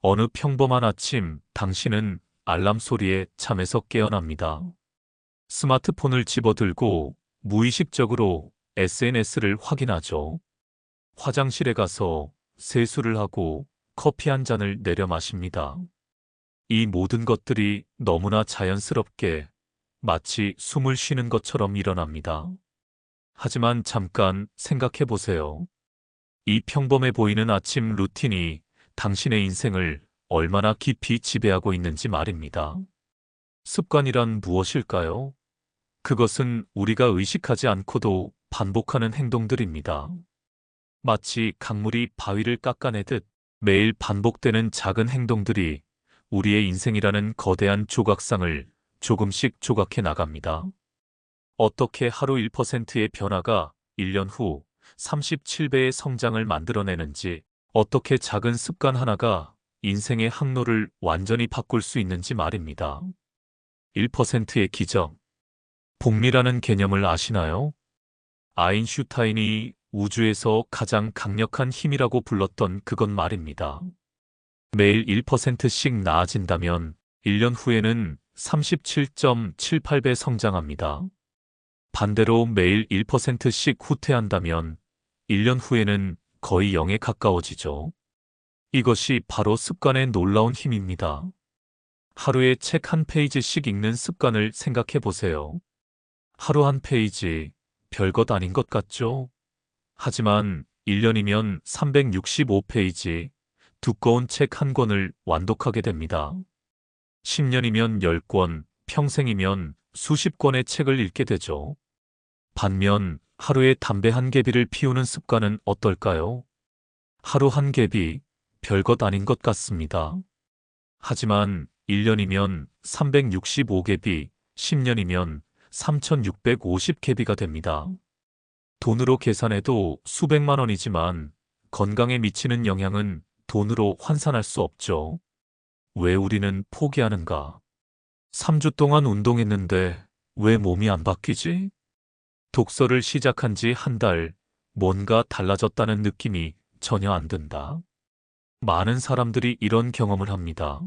어느 평범한 아침, 당신은 알람 소리에 잠에서 깨어납니다. 스마트폰을 집어들고 무의식적으로 SNS를 확인하죠. 화장실에 가서 세수를 하고 커피 한 잔을 내려 마십니다. 이 모든 것들이 너무나 자연스럽게 마치 숨을 쉬는 것처럼 일어납니다. 하지만 잠깐 생각해 보세요. 이 평범해 보이는 아침 루틴이 당신의 인생을 얼마나 깊이 지배하고 있는지 말입니다. 습관이란 무엇일까요? 그것은 우리가 의식하지 않고도 반복하는 행동들입니다. 마치 강물이 바위를 깎아내듯 매일 반복되는 작은 행동들이 우리의 인생이라는 거대한 조각상을 조금씩 조각해 나갑니다. 어떻게 하루 1%의 변화가 1년 후 37배의 성장을 만들어내는지, 어떻게 작은 습관 하나가 인생의 항로를 완전히 바꿀 수 있는지 말입니다. 1%의 기적. 복리라는 개념을 아시나요? 아인슈타인이 우주에서 가장 강력한 힘이라고 불렀던 그것 말입니다. 매일 1%씩 나아진다면 1년 후에는 37.78배 성장합니다. 반대로 매일 1%씩 후퇴한다면 1년 후에는 거의 0에 가까워지죠. 이것이 바로 습관의 놀라운 힘입니다. 하루에 책 한 페이지씩 읽는 습관을 생각해 보세요. 하루 한 페이지, 별것 아닌 것 같죠? 하지만 1년이면 365페이지, 두꺼운 책 한 권을 완독하게 됩니다. 10년이면 10권, 평생이면 수십 권의 책을 읽게 되죠. 반면 하루에 담배 한 개비를 피우는 습관은 어떨까요? 하루 한 개비, 별것 아닌 것 같습니다. 하지만 1년이면 365개비, 10년이면 3650개비가 됩니다. 돈으로 계산해도 수백만 원이지만 건강에 미치는 영향은 돈으로 환산할 수 없죠. 왜 우리는 포기하는가? 3주 동안 운동했는데 왜 몸이 안 바뀌지? 독서를 시작한 지 한 달, 뭔가 달라졌다는 느낌이 전혀 안 든다. 많은 사람들이 이런 경험을 합니다.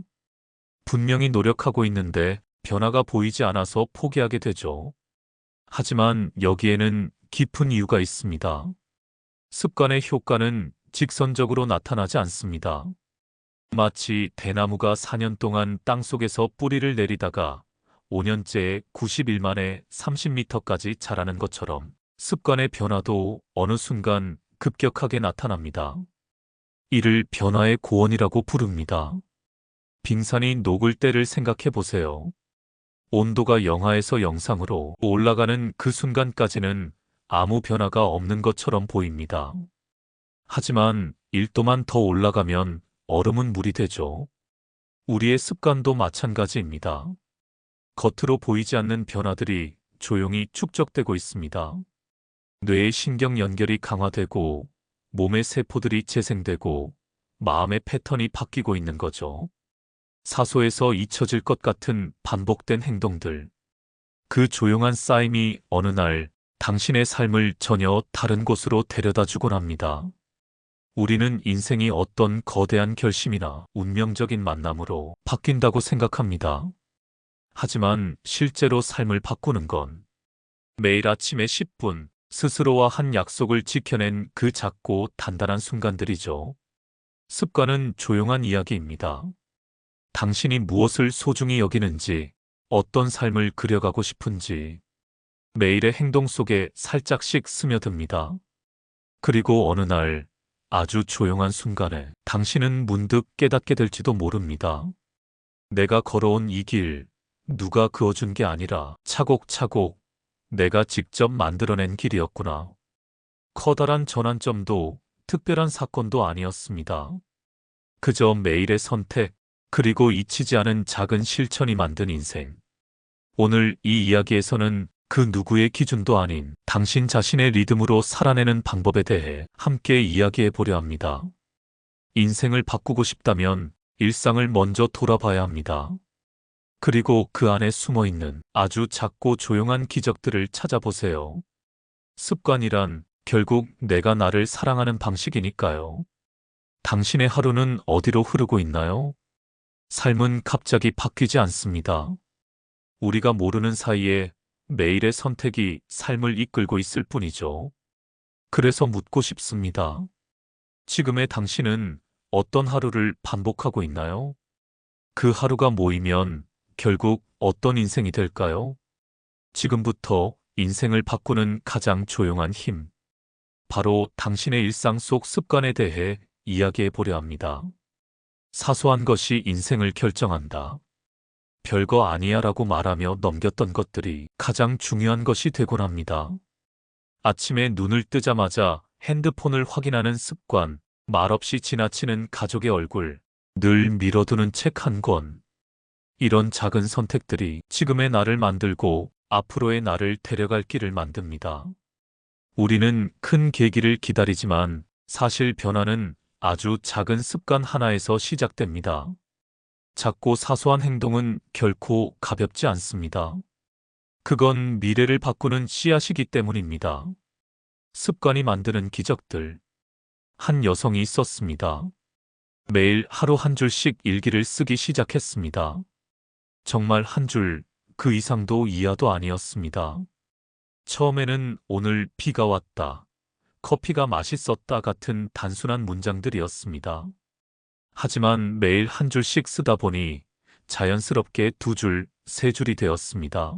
분명히 노력하고 있는데 변화가 보이지 않아서 포기하게 되죠. 하지만 여기에는 깊은 이유가 있습니다. 습관의 효과는 직선적으로 나타나지 않습니다. 마치 대나무가 4년 동안 땅속에서 뿌리를 내리다가 5년째에 91 만에 30m까지 자라는 것처럼 습관의 변화도 어느 순간 급격하게 나타납니다. 이를 변화의 고원이라고 부릅니다. 빙산이 녹을 때를 생각해 보세요. 온도가 영하에서 영상으로 올라가는 그 순간까지는 아무 변화가 없는 것처럼 보입니다. 하지만 1도만 더 올라가면 얼음은 물이 되죠. 우리의 습관도 마찬가지입니다. 겉으로 보이지 않는 변화들이 조용히 축적되고 있습니다. 뇌의 신경 연결이 강화되고 몸의 세포들이 재생되고 마음의 패턴이 바뀌고 있는 거죠. 사소해서 잊혀질 것 같은 반복된 행동들. 그 조용한 쌓임이 어느 날 당신의 삶을 전혀 다른 곳으로 데려다 주곤 합니다. 우리는 인생이 어떤 거대한 결심이나 운명적인 만남으로 바뀐다고 생각합니다. 하지만 실제로 삶을 바꾸는 건 매일 아침에 10분 스스로와 한 약속을 지켜낸 그 작고 단단한 순간들이죠. 습관은 조용한 이야기입니다. 당신이 무엇을 소중히 여기는지, 어떤 삶을 그려가고 싶은지 매일의 행동 속에 살짝씩 스며듭니다. 그리고 어느 날 아주 조용한 순간에 당신은 문득 깨닫게 될지도 모릅니다. 내가 걸어온 이 길, 누가 그어준 게 아니라 차곡차곡 내가 직접 만들어낸 길이었구나. 커다란 전환점도 특별한 사건도 아니었습니다. 그저 매일의 선택, 그리고 잊히지 않은 작은 실천이 만든 인생. 오늘 이 이야기에서는 그 누구의 기준도 아닌 당신 자신의 리듬으로 살아내는 방법에 대해 함께 이야기해 보려 합니다. 인생을 바꾸고 싶다면 일상을 먼저 돌아봐야 합니다. 그리고 그 안에 숨어 있는 아주 작고 조용한 기적들을 찾아보세요. 습관이란 결국 내가 나를 사랑하는 방식이니까요. 당신의 하루는 어디로 흐르고 있나요? 삶은 갑자기 바뀌지 않습니다. 우리가 모르는 사이에 매일의 선택이 삶을 이끌고 있을 뿐이죠. 그래서 묻고 싶습니다. 지금의 당신은 어떤 하루를 반복하고 있나요? 그 하루가 모이면 결국 어떤 인생이 될까요? 지금부터 인생을 바꾸는 가장 조용한 힘. 바로 당신의 일상 속 습관에 대해 이야기해 보려 합니다. 사소한 것이 인생을 결정한다. 별거 아니야 라고 말하며 넘겼던 것들이 가장 중요한 것이 되곤 합니다. 아침에 눈을 뜨자마자 핸드폰을 확인하는 습관, 말없이 지나치는 가족의 얼굴, 늘 미뤄두는 책 한 권. 이런 작은 선택들이 지금의 나를 만들고 앞으로의 나를 데려갈 길을 만듭니다. 우리는 큰 계기를 기다리지만 사실 변화는 아주 작은 습관 하나에서 시작됩니다. 작고 사소한 행동은 결코 가볍지 않습니다. 그건 미래를 바꾸는 씨앗이기 때문입니다. 습관이 만드는 기적들. 한 여성이 있었습니다. 매일 하루 한 줄씩 일기를 쓰기 시작했습니다. 정말 한 줄, 그 이상도 이하도 아니었습니다. 처음에는 오늘 비가 왔다, 커피가 맛있었다 같은 단순한 문장들이었습니다. 하지만 매일 한 줄씩 쓰다 보니 자연스럽게 두 줄, 세 줄이 되었습니다.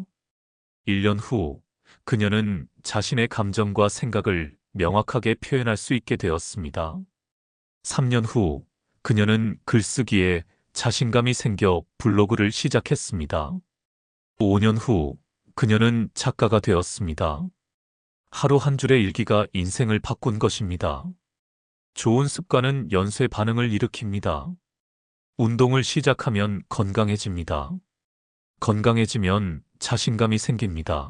1년 후, 그녀는 자신의 감정과 생각을 명확하게 표현할 수 있게 되었습니다. 3년 후, 그녀는 글쓰기에 자신감이 생겨 블로그를 시작했습니다. 5년 후, 그녀는 작가가 되었습니다. 하루 한 줄의 일기가 인생을 바꾼 것입니다. 좋은 습관은 연쇄 반응을 일으킵니다. 운동을 시작하면 건강해집니다. 건강해지면 자신감이 생깁니다.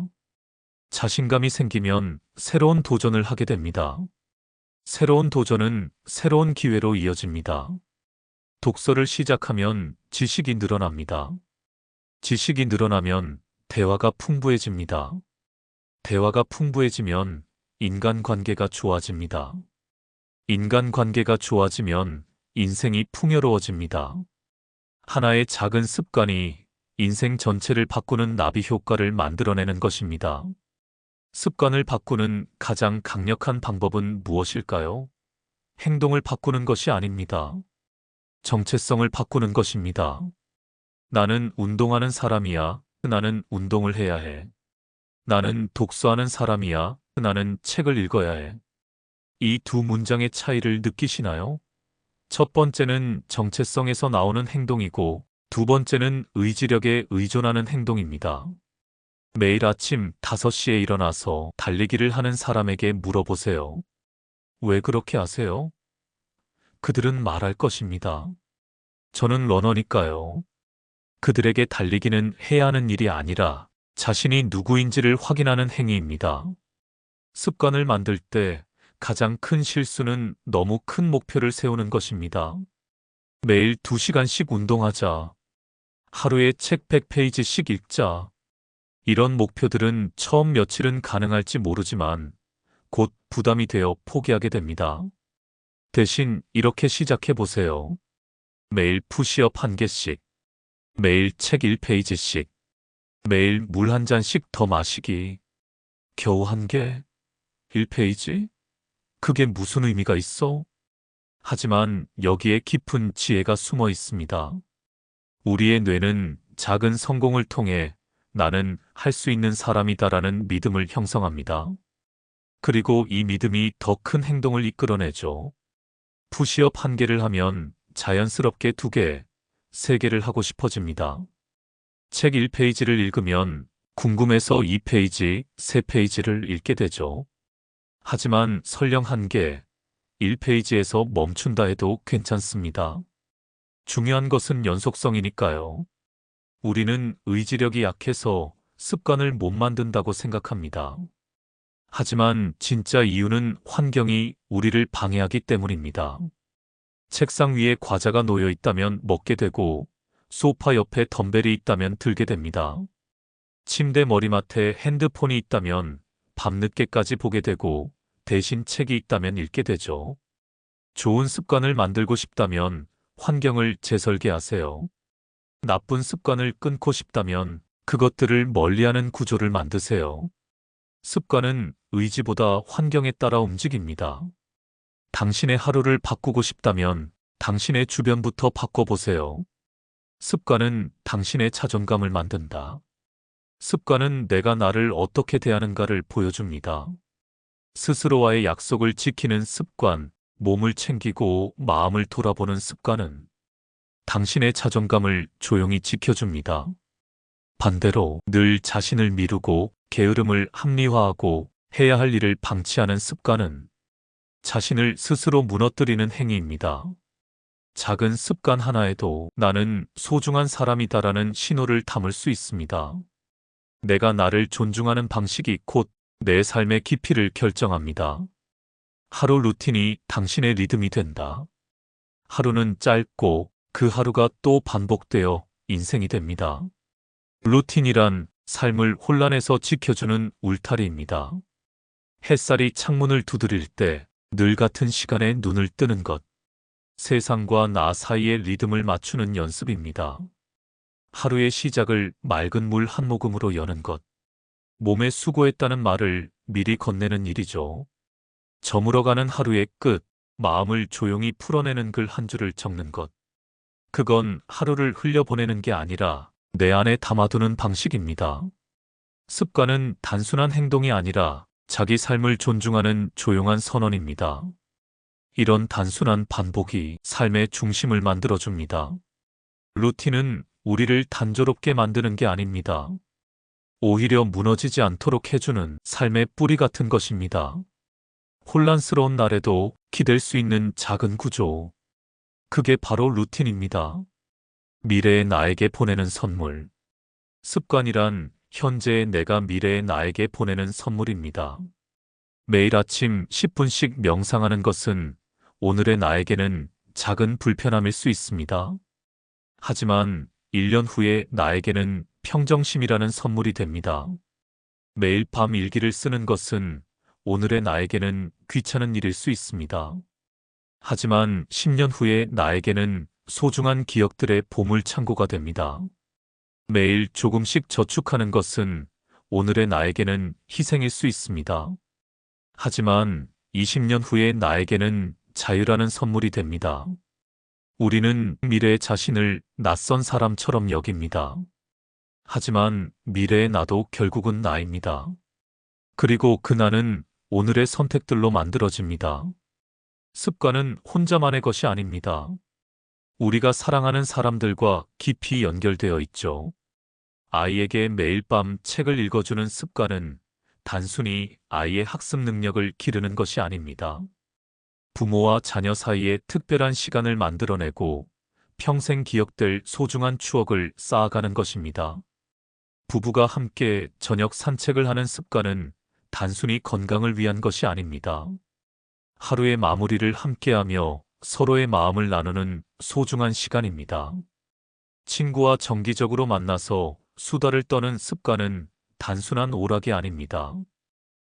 자신감이 생기면 새로운 도전을 하게 됩니다. 새로운 도전은 새로운 기회로 이어집니다. 독서를 시작하면 지식이 늘어납니다. 지식이 늘어나면 대화가 풍부해집니다. 대화가 풍부해지면 인간관계가 좋아집니다. 인간관계가 좋아지면 인생이 풍요로워집니다. 하나의 작은 습관이 인생 전체를 바꾸는 나비 효과를 만들어내는 것입니다. 습관을 바꾸는 가장 강력한 방법은 무엇일까요? 행동을 바꾸는 것이 아닙니다. 정체성을 바꾸는 것입니다. 나는 운동하는 사람이야. 나는 운동을 해야 해. 나는 독서하는 사람이야. 나는 책을 읽어야 해. 이 두 문장의 차이를 느끼시나요? 첫 번째는 정체성에서 나오는 행동이고 두 번째는 의지력에 의존하는 행동입니다. 매일 아침 5시에 일어나서 달리기를 하는 사람에게 물어보세요. 왜 그렇게 하세요? 그들은 말할 것입니다. 저는 러너니까요. 그들에게 달리기는 해야 하는 일이 아니라 자신이 누구인지를 확인하는 행위입니다. 습관을 만들 때 가장 큰 실수는 너무 큰 목표를 세우는 것입니다. 매일 2시간씩 운동하자. 하루에 책 100페이지씩 읽자. 이런 목표들은 처음 며칠은 가능할지 모르지만 곧 부담이 되어 포기하게 됩니다. 대신 이렇게 시작해 보세요. 매일 푸시업 1개씩, 매일 책 1페이지씩, 매일 물 한 잔씩 더 마시기. 겨우 1개? 1페이지? 그게 무슨 의미가 있어? 하지만 여기에 깊은 지혜가 숨어 있습니다. 우리의 뇌는 작은 성공을 통해 나는 할 수 있는 사람이다라는 믿음을 형성합니다. 그리고 이 믿음이 더 큰 행동을 이끌어내죠. 푸시업 1개를 하면 자연스럽게 2개, 3개를 하고 싶어집니다. 책 1페이지를 읽으면 궁금해서 2페이지, 3페이지를 읽게 되죠. 하지만 설령 1개, 1페이지에서 멈춘다 해도 괜찮습니다. 중요한 것은 연속성이니까요. 우리는 의지력이 약해서 습관을 못 만든다고 생각합니다. 하지만 진짜 이유는 환경이 우리를 방해하기 때문입니다. 책상 위에 과자가 놓여 있다면 먹게 되고 소파 옆에 덤벨이 있다면 들게 됩니다. 침대 머리맡에 핸드폰이 있다면 밤늦게까지 보게 되고 대신 책이 있다면 읽게 되죠. 좋은 습관을 만들고 싶다면 환경을 재설계하세요. 나쁜 습관을 끊고 싶다면 그것들을 멀리하는 구조를 만드세요. 습관은 의지보다 환경에 따라 움직입니다. 당신의 하루를 바꾸고 싶다면 당신의 주변부터 바꿔보세요. 습관은 당신의 자존감을 만든다. 습관은 내가 나를 어떻게 대하는가를 보여줍니다. 스스로와의 약속을 지키는 습관, 몸을 챙기고 마음을 돌아보는 습관은 당신의 자존감을 조용히 지켜줍니다. 반대로 늘 자신을 미루고 게으름을 합리화하고 해야 할 일을 방치하는 습관은 자신을 스스로 무너뜨리는 행위입니다. 작은 습관 하나에도 나는 소중한 사람이다라는 신호를 담을 수 있습니다. 내가 나를 존중하는 방식이 곧 내 삶의 깊이를 결정합니다. 하루 루틴이 당신의 리듬이 된다. 하루는 짧고 그 하루가 또 반복되어 인생이 됩니다. 루틴이란 삶을 혼란에서 지켜주는 울타리입니다. 햇살이 창문을 두드릴 때 늘 같은 시간에 눈을 뜨는 것. 세상과 나 사이의 리듬을 맞추는 연습입니다. 하루의 시작을 맑은 물 한 모금으로 여는 것. 몸에 수고했다는 말을 미리 건네는 일이죠. 저물어가는 하루의 끝, 마음을 조용히 풀어내는 글 한 줄을 적는 것. 그건 하루를 흘려보내는 게 아니라 내 안에 담아두는 방식입니다. 습관은 단순한 행동이 아니라 자기 삶을 존중하는 조용한 선언입니다. 이런 단순한 반복이 삶의 중심을 만들어줍니다. 루틴은 우리를 단조롭게 만드는 게 아닙니다. 오히려 무너지지 않도록 해주는 삶의 뿌리 같은 것입니다. 혼란스러운 날에도 기댈 수 있는 작은 구조. 그게 바로 루틴입니다. 미래의 나에게 보내는 선물. 습관이란 현재의 내가 미래의 나에게 보내는 선물입니다. 매일 아침 10분씩 명상하는 것은 오늘의 나에게는 작은 불편함일 수 있습니다. 하지만 1년 후의 나에게는 평정심이라는 선물이 됩니다. 매일 밤 일기를 쓰는 것은 오늘의 나에게는 귀찮은 일일 수 있습니다. 하지만 10년 후의 나에게는 소중한 기억들의 보물창고가 됩니다. 매일 조금씩 저축하는 것은 오늘의 나에게는 희생일 수 있습니다. 하지만 20년 후의 나에게는 자유라는 선물이 됩니다. 우리는 미래의 자신을 낯선 사람처럼 여깁니다. 하지만 미래의 나도 결국은 나입니다. 그리고 그 나는 오늘의 선택들로 만들어집니다. 습관은 혼자만의 것이 아닙니다. 우리가 사랑하는 사람들과 깊이 연결되어 있죠. 아이에게 매일 밤 책을 읽어주는 습관은 단순히 아이의 학습 능력을 기르는 것이 아닙니다. 부모와 자녀 사이에 특별한 시간을 만들어내고 평생 기억될 소중한 추억을 쌓아가는 것입니다. 부부가 함께 저녁 산책을 하는 습관은 단순히 건강을 위한 것이 아닙니다. 하루의 마무리를 함께하며 서로의 마음을 나누는 소중한 시간입니다. 친구와 정기적으로 만나서 수다를 떠는 습관은 단순한 오락이 아닙니다.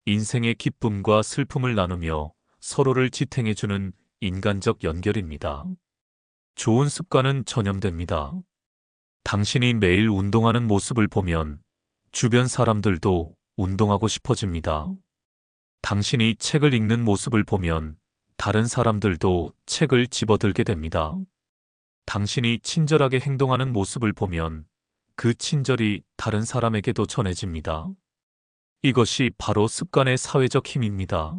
인생의 기쁨과 슬픔을 나누며 서로를 지탱해주는 인간적 연결입니다. 좋은 습관은 전염됩니다. 당신이 매일 운동하는 모습을 보면 주변 사람들도 운동하고 싶어집니다. 당신이 책을 읽는 모습을 보면 다른 사람들도 책을 집어들게 됩니다. 당신이 친절하게 행동하는 모습을 보면 그 친절이 다른 사람에게도 전해집니다. 이것이 바로 습관의 사회적 힘입니다.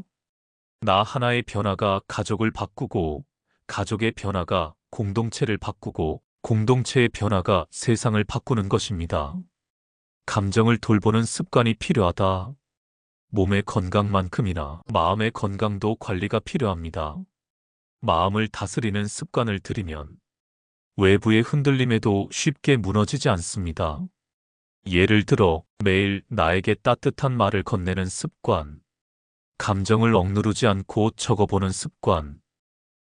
나 하나의 변화가 가족을 바꾸고, 가족의 변화가 공동체를 바꾸고, 공동체의 변화가 세상을 바꾸는 것입니다. 감정을 돌보는 습관이 필요하다. 몸의 건강만큼이나 마음의 건강도 관리가 필요합니다. 마음을 다스리는 습관을 들이면 외부의 흔들림에도 쉽게 무너지지 않습니다. 예를 들어 매일 나에게 따뜻한 말을 건네는 습관, 감정을 억누르지 않고 적어보는 습관,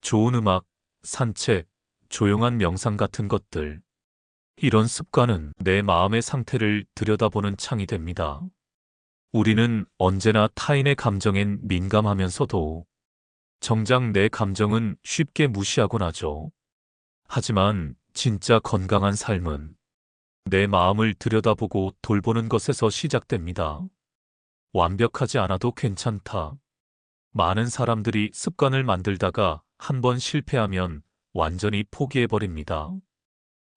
좋은 음악, 산책, 조용한 명상 같은 것들. 이런 습관은 내 마음의 상태를 들여다보는 창이 됩니다. 우리는 언제나 타인의 감정엔 민감하면서도 정작 내 감정은 쉽게 무시하곤 하죠. 하지만 진짜 건강한 삶은 내 마음을 들여다보고 돌보는 것에서 시작됩니다. 완벽하지 않아도 괜찮다. 많은 사람들이 습관을 만들다가 한 번 실패하면 완전히 포기해버립니다.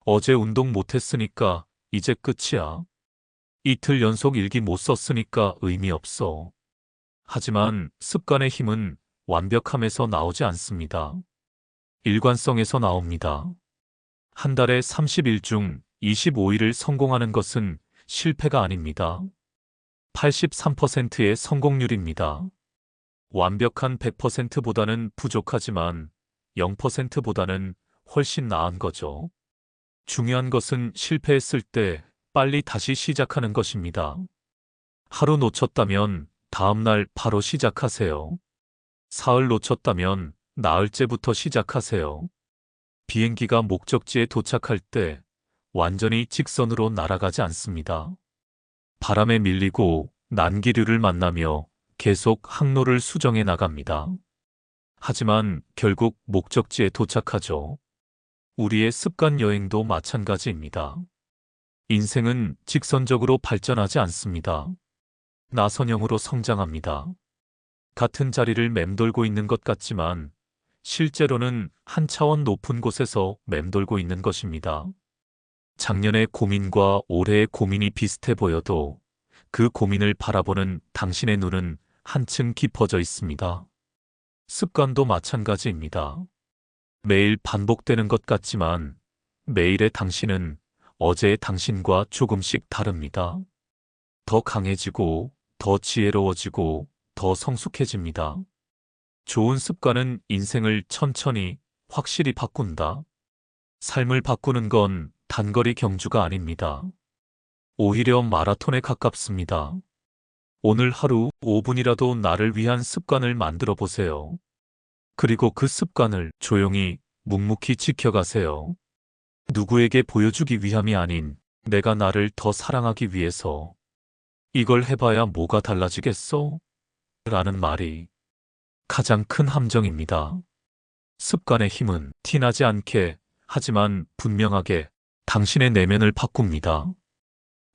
어제 운동 못했으니까 이제 끝이야. 이틀 연속 일기 못 썼으니까 의미 없어. 하지만 습관의 힘은 완벽함에서 나오지 않습니다. 일관성에서 나옵니다. 한 달에 30일 중 25일을 성공하는 것은 실패가 아닙니다. 83%의 성공률입니다. 완벽한 100%보다는 부족하지만 0%보다는 훨씬 나은 거죠. 중요한 것은 실패했을 때 빨리 다시 시작하는 것입니다. 하루 놓쳤다면 다음날 바로 시작하세요. 사흘 놓쳤다면 나흘째부터 시작하세요. 비행기가 목적지에 도착할 때 완전히 직선으로 날아가지 않습니다. 바람에 밀리고 난기류를 만나며 계속 항로를 수정해 나갑니다. 하지만 결국 목적지에 도착하죠. 우리의 습관 여행도 마찬가지입니다. 인생은 직선적으로 발전하지 않습니다. 나선형으로 성장합니다. 같은 자리를 맴돌고 있는 것 같지만 실제로는 한 차원 높은 곳에서 맴돌고 있는 것입니다. 작년의 고민과 올해의 고민이 비슷해 보여도 그 고민을 바라보는 당신의 눈은 한층 깊어져 있습니다. 습관도 마찬가지입니다. 매일 반복되는 것 같지만 매일의 당신은 어제의 당신과 조금씩 다릅니다. 더 강해지고, 더 지혜로워지고, 더 성숙해집니다. 좋은 습관은 인생을 천천히, 확실히 바꾼다. 삶을 바꾸는 건 단거리 경주가 아닙니다. 오히려 마라톤에 가깝습니다. 오늘 하루 5분이라도 나를 위한 습관을 만들어 보세요. 그리고 그 습관을 조용히, 묵묵히 지켜가세요. 누구에게 보여주기 위함이 아닌 내가 나를 더 사랑하기 위해서. 이걸 해봐야 뭐가 달라지겠어? 라는 말이 가장 큰 함정입니다. 습관의 힘은 티나지 않게 하지만 분명하게 당신의 내면을 바꿉니다.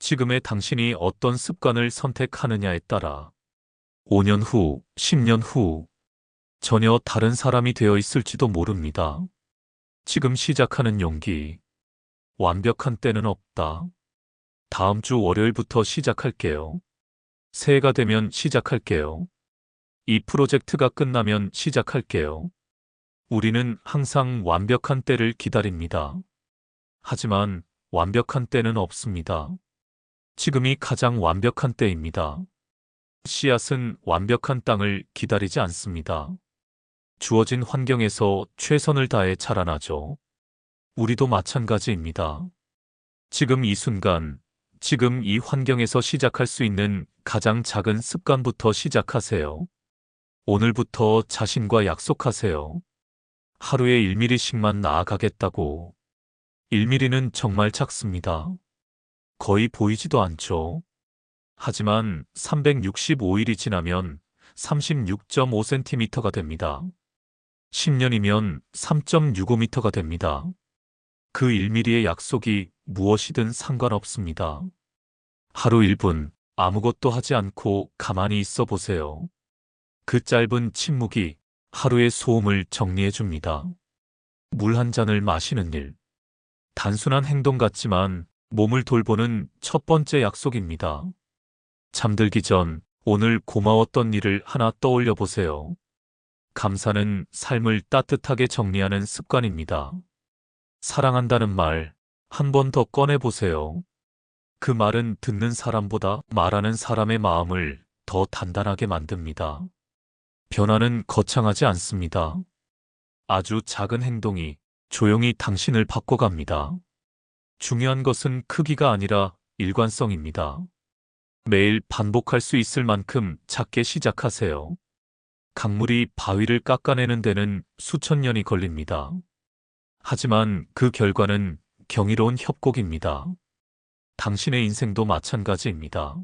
지금의 당신이 어떤 습관을 선택하느냐에 따라 5년 후, 10년 후 전혀 다른 사람이 되어 있을지도 모릅니다. 지금 시작하는 용기. 완벽한 때는 없다. 다음 주 월요일부터 시작할게요. 새해가 되면 시작할게요. 이 프로젝트가 끝나면 시작할게요. 우리는 항상 완벽한 때를 기다립니다. 하지만 완벽한 때는 없습니다. 지금이 가장 완벽한 때입니다. 씨앗은 완벽한 땅을 기다리지 않습니다. 주어진 환경에서 최선을 다해 자라나죠. 우리도 마찬가지입니다. 지금 이 순간, 지금 이 환경에서 시작할 수 있는 가장 작은 습관부터 시작하세요. 오늘부터 자신과 약속하세요. 하루에 1mm씩만 나아가겠다고. 1mm는 정말 작습니다. 거의 보이지도 않죠. 하지만 365일이 지나면 36.5cm가 됩니다. 10년이면 3.65m가 됩니다. 그 1mm의 약속이 무엇이든 상관없습니다. 하루 1분 아무것도 하지 않고 가만히 있어 보세요. 그 짧은 침묵이 하루의 소음을 정리해 줍니다. 물 한 잔을 마시는 일. 단순한 행동 같지만 몸을 돌보는 첫 번째 약속입니다. 잠들기 전 오늘 고마웠던 일을 하나 떠올려 보세요. 감사는 삶을 따뜻하게 정리하는 습관입니다. 사랑한다는 말 한 번 더 꺼내 보세요. 그 말은 듣는 사람보다 말하는 사람의 마음을 더 단단하게 만듭니다. 변화는 거창하지 않습니다. 아주 작은 행동이 조용히 당신을 바꿔갑니다. 중요한 것은 크기가 아니라 일관성입니다. 매일 반복할 수 있을 만큼 작게 시작하세요. 강물이 바위를 깎아내는 데는 수천 년이 걸립니다. 하지만 그 결과는 경이로운 협곡입니다. 당신의 인생도 마찬가지입니다.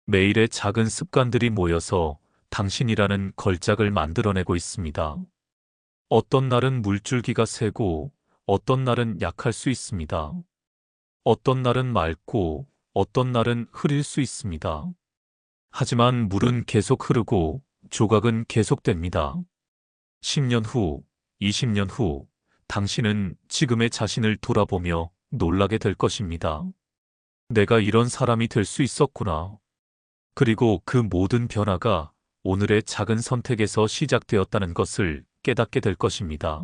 매일의 작은 습관들이 모여서 당신이라는 걸작을 만들어내고 있습니다. 어떤 날은 물줄기가 세고 어떤 날은 약할 수 있습니다. 어떤 날은 맑고 어떤 날은 흐릴 수 있습니다. 하지만 물은 계속 흐르고 조각은 계속됩니다. 10년 후, 20년 후, 당신은 지금의 자신을 돌아보며 놀라게 될 것입니다. 내가 이런 사람이 될 수 있었구나. 그리고 그 모든 변화가 오늘의 작은 선택에서 시작되었다는 것을 깨닫게 될 것입니다.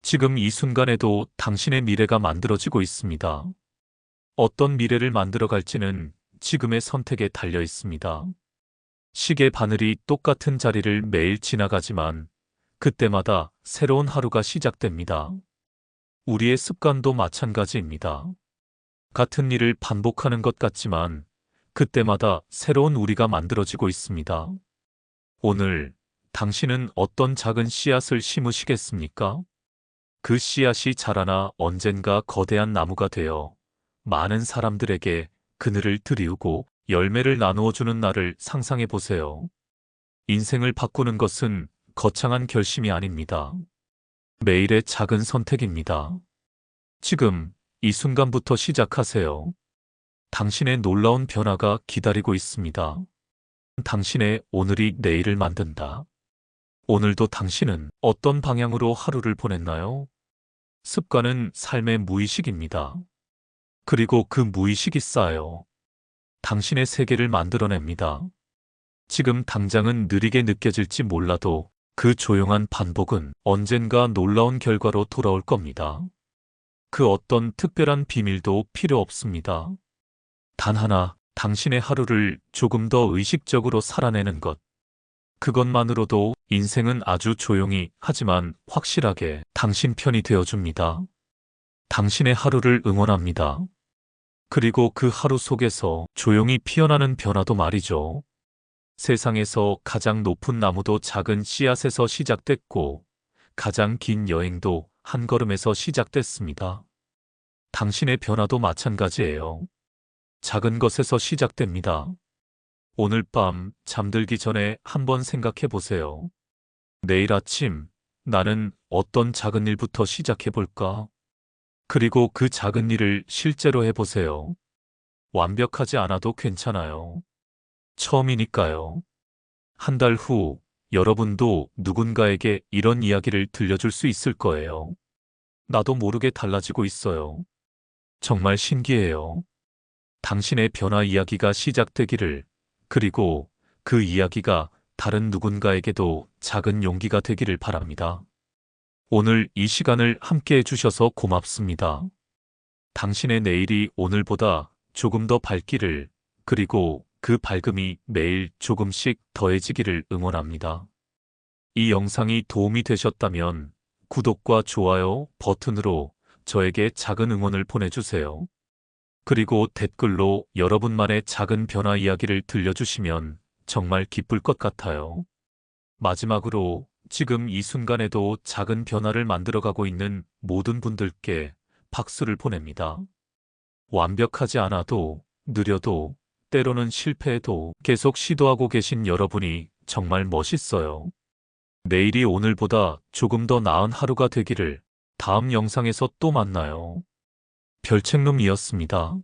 지금 이 순간에도 당신의 미래가 만들어지고 있습니다. 어떤 미래를 만들어갈지는 지금의 선택에 달려 있습니다. 시계 바늘이 똑같은 자리를 매일 지나가지만 그때마다 새로운 하루가 시작됩니다. 우리의 습관도 마찬가지입니다. 같은 일을 반복하는 것 같지만 그때마다 새로운 우리가 만들어지고 있습니다. 오늘 당신은 어떤 작은 씨앗을 심으시겠습니까? 그 씨앗이 자라나 언젠가 거대한 나무가 되어 많은 사람들에게 그늘을 드리우고 열매를 나누어주는 날을 상상해 보세요. 인생을 바꾸는 것은 거창한 결심이 아닙니다. 매일의 작은 선택입니다. 지금 이 순간부터 시작하세요. 당신의 놀라운 변화가 기다리고 있습니다. 당신의 오늘이 내일을 만든다. 오늘도 당신은 어떤 방향으로 하루를 보냈나요? 습관은 삶의 무의식입니다. 그리고 그 무의식이 쌓여 당신의 세계를 만들어냅니다. 지금 당장은 느리게 느껴질지 몰라도 그 조용한 반복은 언젠가 놀라운 결과로 돌아올 겁니다. 그 어떤 특별한 비밀도 필요 없습니다. 단 하나, 당신의 하루를 조금 더 의식적으로 살아내는 것. 그것만으로도 인생은 아주 조용히 하지만 확실하게 당신 편이 되어줍니다. 당신의 하루를 응원합니다. 그리고 그 하루 속에서 조용히 피어나는 변화도 말이죠. 세상에서 가장 높은 나무도 작은 씨앗에서 시작됐고, 가장 긴 여행도 한 걸음에서 시작됐습니다. 당신의 변화도 마찬가지예요. 작은 것에서 시작됩니다. 오늘 밤 잠들기 전에 한번 생각해 보세요. 내일 아침 나는 어떤 작은 일부터 시작해 볼까? 그리고 그 작은 일을 실제로 해보세요. 완벽하지 않아도 괜찮아요. 처음이니까요. 한 달 후 여러분도 누군가에게 이런 이야기를 들려줄 수 있을 거예요. 나도 모르게 달라지고 있어요. 정말 신기해요. 당신의 변화 이야기가 시작되기를, 그리고 그 이야기가 다른 누군가에게도 작은 용기가 되기를 바랍니다. 오늘 이 시간을 함께 해주셔서 고맙습니다. 당신의 내일이 오늘보다 조금 더 밝기를, 그리고 그 밝음이 매일 조금씩 더해지기를 응원합니다. 이 영상이 도움이 되셨다면 구독과 좋아요 버튼으로 저에게 작은 응원을 보내주세요. 그리고 댓글로 여러분만의 작은 변화 이야기를 들려주시면 정말 기쁠 것 같아요. 마지막으로 지금 이 순간에도 작은 변화를 만들어가고 있는 모든 분들께 박수를 보냅니다. 완벽하지 않아도, 느려도, 때로는 실패해도 계속 시도하고 계신 여러분이 정말 멋있어요. 내일이 오늘보다 조금 더 나은 하루가 되기를. 다음 영상에서 또 만나요. 별책룸이었습니다.